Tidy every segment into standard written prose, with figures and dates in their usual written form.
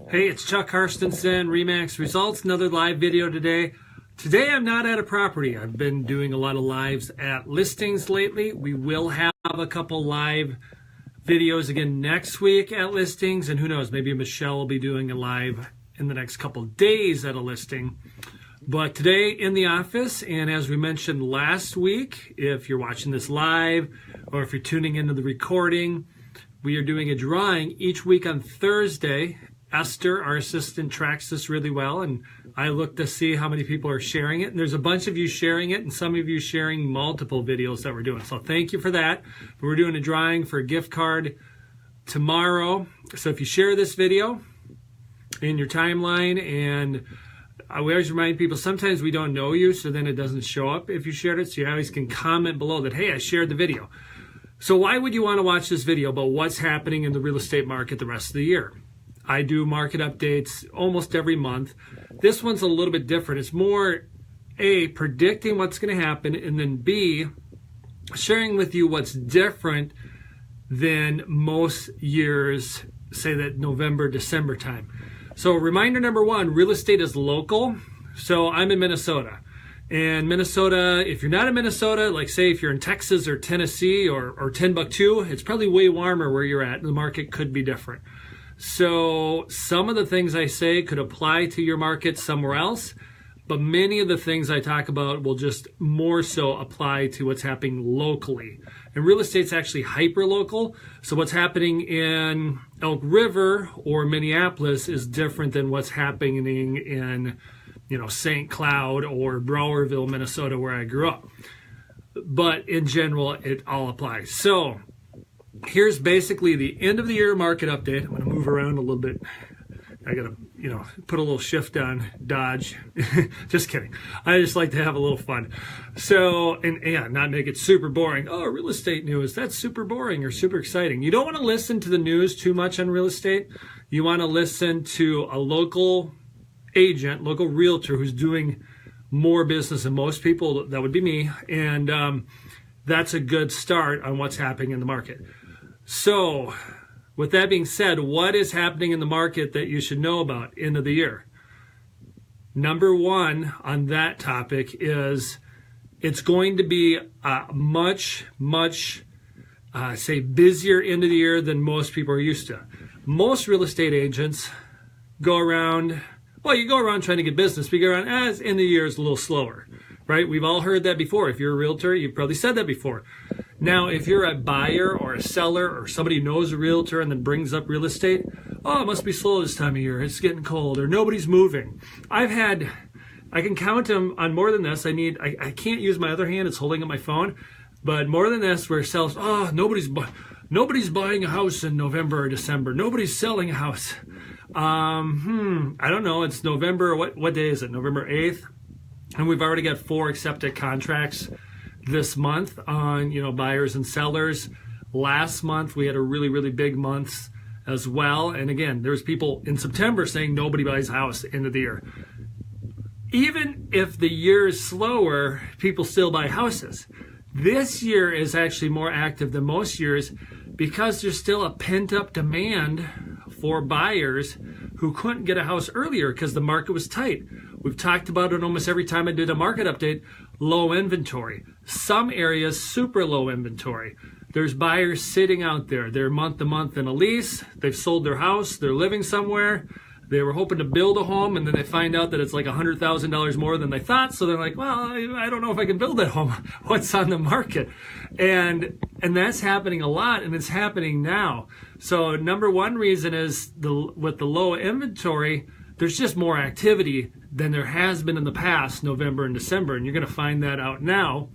Hey, it's Chuck Carstensen, Remax Results, another live video today. Today I'm not at a property. I've been doing a lot of lives at listings lately. We will have a couple live videos again next week at listings, and who knows, maybe Michelle will be doing a live in the next couple days at a listing. But today in the office, and as we mentioned last week, if you're watching this live or if you're tuning into the recording, we are doing a drawing each week on Thursday. Esther, our assistant, tracks this really well, and I look to see how many people are sharing it. And there's a bunch of you sharing it, and some of you sharing multiple videos that we're doing. So thank you for that. But we're doing a drawing for a gift card tomorrow. So if you share this video in your timeline, and I always remind people, sometimes we don't know you, so then it doesn't show up if you shared it. So you always can comment below that, hey, I shared the video. So why would you want to watch this video about what's happening in the real estate market the rest of the year? I do market updates almost every month. This one's a little bit different. It's more A, predicting what's going to happen, and then B, sharing with you what's different than most years, say that November, December time. So reminder number one, real estate is local. So I'm in Minnesota. And Minnesota, if you're not in Minnesota, like say if you're in Texas or Tennessee or Timbuktu, it's probably way warmer where you're at, and the market could be different. So some of the things I say could apply to your market somewhere else, but many of the things I talk about will just more so apply to what's happening locally. And real estate's actually hyperlocal. So what's happening in Elk River or Minneapolis is different than what's happening in, St. Cloud or Browerville, Minnesota, where I grew up. But in general, it all applies. So here's basically the end of the year market update. I'm going to move around a little bit. I got to, put a little shift on Dodge. Just kidding. I just like to have a little fun. So, and yeah, not make it super boring. Oh, real estate news, that's super boring or super exciting. You don't want to listen to the news too much on real estate. You want to listen to a local agent, local realtor who's doing more business than most people. That would be me. And that's a good start on what's happening in the market. So, with that being said, what is happening in the market that you should know about end of the year? Number one on that topic is it's going to be a much busier end of the year than most people are used to. Most real estate agents go around, you go around trying to get business, but you go around as end of the year is a little slower, right? We've all heard that before. If you're a realtor, you've probably said that before. Now, if you're a buyer or a seller or somebody who knows a realtor and then brings up real estate, oh, it must be slow this time of year. It's getting cold or nobody's moving. I can count them on more than this. I can't use my other hand. It's holding up my phone. But more than this, where sellers, nobody's buying a house in November or December. Nobody's selling a house. I don't know. It's November. What day is it? November 8th. And we've already got 4 accepted contracts this month on, buyers and sellers. Last month, we had a really, really big month as well. And again, there's people in September saying nobody buys a house end of the year. Even if the year is slower, people still buy houses. This year is actually more active than most years because there's still a pent-up demand for buyers who couldn't get a house earlier because the market was tight. We've talked about it almost every time I did a market update. Low inventory. Some areas, super low inventory. There's buyers sitting out there. They're month to month in a lease. They've sold their house. They're living somewhere. They were hoping to build a home, and then they find out that it's like $100,000 more than they thought. So they're like, well, I don't know if I can build that home. What's on the market? And that's happening a lot, and it's happening now. So number one reason is with the low inventory, there's just more activity than there has been in the past, November and December, and you're going to find that out now.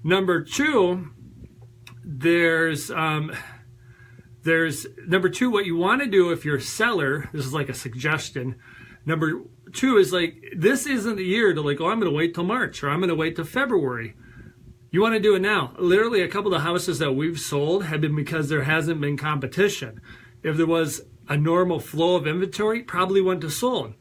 Number two, there's number two, what you want to do if you're a seller, this is like a suggestion. Number two is this isn't the year to I'm going to wait till March or I'm going to wait till February. You want to do it now. Literally, a couple of the houses that we've sold have been because there hasn't been competition. If there was a normal flow of inventory, probably wouldn't have sold.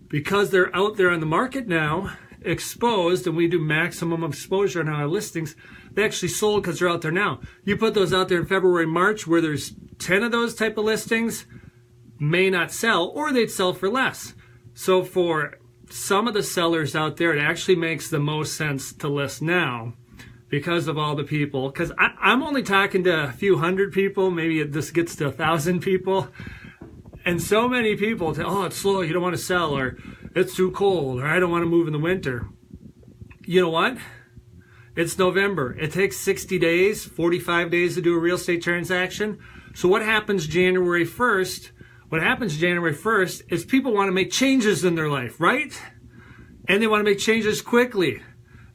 Because they're out there on the market now, exposed, and we do maximum exposure on our listings, they actually sold because they're out there now. You put those out there in February, March, where there's 10 of those type of listings, may not sell, or they'd sell for less. So for some of the sellers out there, it actually makes the most sense to list now because of all the people. Because I'm only talking to a few hundred people, maybe this gets to 1,000 people. And so many people say, oh, it's slow, you don't want to sell, or it's too cold, or I don't want to move in the winter. You know what? It's November. It takes 60 days, 45 days to do a real estate transaction. So what happens January 1st? What happens January 1st is people want to make changes in their life, right? And they want to make changes quickly.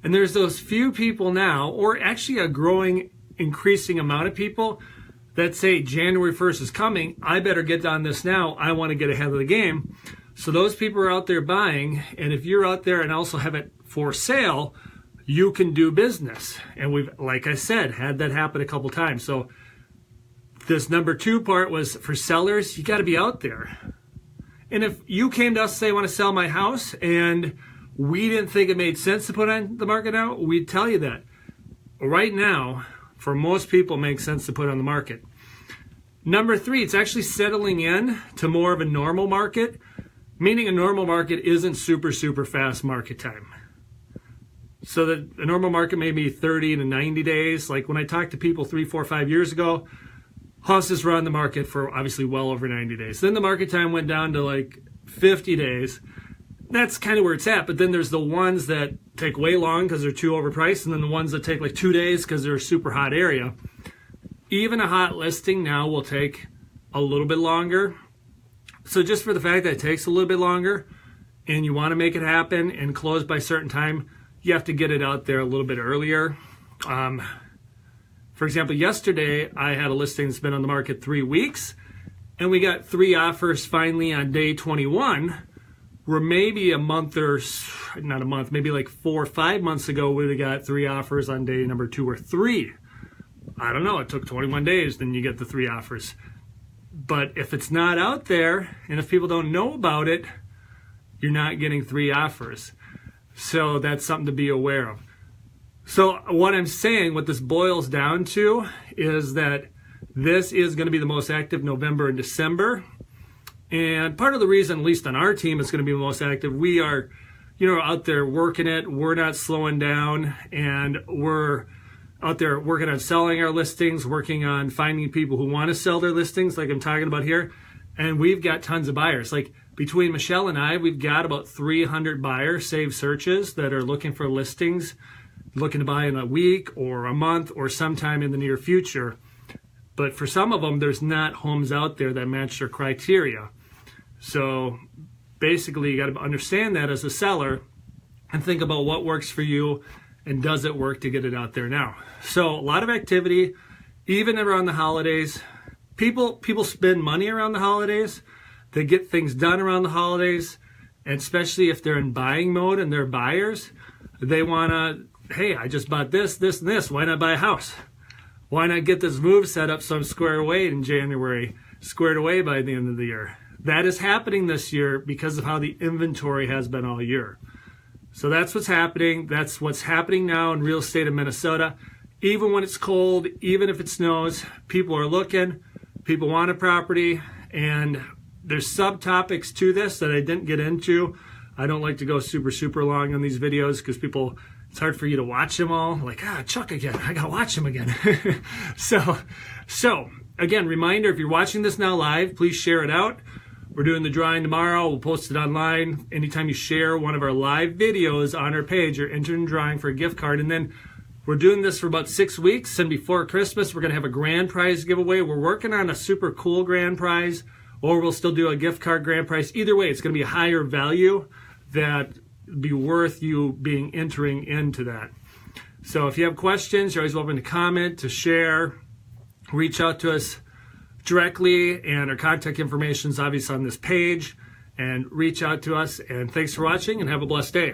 And there's those few people now, or actually a growing, increasing amount of people that say January 1st is coming. I better get on this now. I want to get ahead of the game. So those people are out there buying. And if you're out there and also have it for sale, you can do business. And we've, like I said, had that happen a couple times. So this number 2 part was for sellers, you got to be out there. And if you came to us and say, I want to sell my house, and we didn't think it made sense to put on the market now, we'd tell you that. Right now, for most people, it makes sense to put on the market. Number 3, it's actually settling in to more of a normal market, meaning a normal market isn't super, super fast market time. So that a normal market may be 30 to 90 days. Like when I talked to people 3, 4, 5 years ago, houses were on the market for obviously well over 90 days. Then the market time went down to like 50 days. That's kind of where it's at. But then there's the ones that take way long because they're too overpriced, and then the ones that take like 2 days because they're a super hot area. Even a hot listing now will take a little bit longer. So just for the fact that it takes a little bit longer and you want to make it happen and close by a certain time, you have to get it out there a little bit earlier. For example, yesterday I had a listing that's been on the market 3 weeks, and we got 3 offers finally on day 21, where maybe a month or, not a month, maybe like 4 or 5 months ago, we would have got 3 offers on day number 2 or 3. I don't know, it took 21 days, then you get the 3 offers. But if it's not out there, and if people don't know about it, you're not getting 3 offers. So that's something to be aware of. So what I'm saying, what this boils down to, is that this is going to be the most active November and December. And part of the reason, at least on our team, it's going to be the most active, we are, out there working it. We're not slowing down, and we're out there working on selling our listings, working on finding people who want to sell their listings, like I'm talking about here. And we've got tons of buyers. Like between Michelle and I, we've got about 300 buyers saved searches that are looking for listings, looking to buy in a week or a month or sometime in the near future. But for some of them, there's not homes out there that match their criteria. So basically, you got to understand that as a seller and think about what works for you and does it work to get it out there now. So a lot of activity, even around the holidays. People spend money around the holidays. They get things done around the holidays, and especially if they're in buying mode and they're buyers, they want to, hey, I just bought this, this, and this. Why not buy a house? Why not get this move set up so I'm squared away in January, squared away by the end of the year? That is happening this year because of how the inventory has been all year. So that's what's happening. That's what's happening now in real estate in Minnesota. Even when it's cold, even if it snows, people are looking, people want a property, and there's subtopics to this that I didn't get into. I don't like to go super, super long on these videos because it's hard for you to watch them all. Like, Chuck again, I gotta watch him again. So again, reminder, if you're watching this now live, please share it out. We're doing the drawing tomorrow. We'll post it online. Anytime you share one of our live videos on our page, you're entering the drawing for a gift card. And then we're doing this for about 6 weeks. And before Christmas, we're going to have a grand prize giveaway. We're working on a super cool grand prize, or we'll still do a gift card grand prize. Either way, it's going to be a higher value that be worth you entering into that. So if you have questions, you're always welcome to comment, to share, reach out to us directly, and our contact information is obviously on this page, and reach out to us. And thanks for watching, and have a blessed day.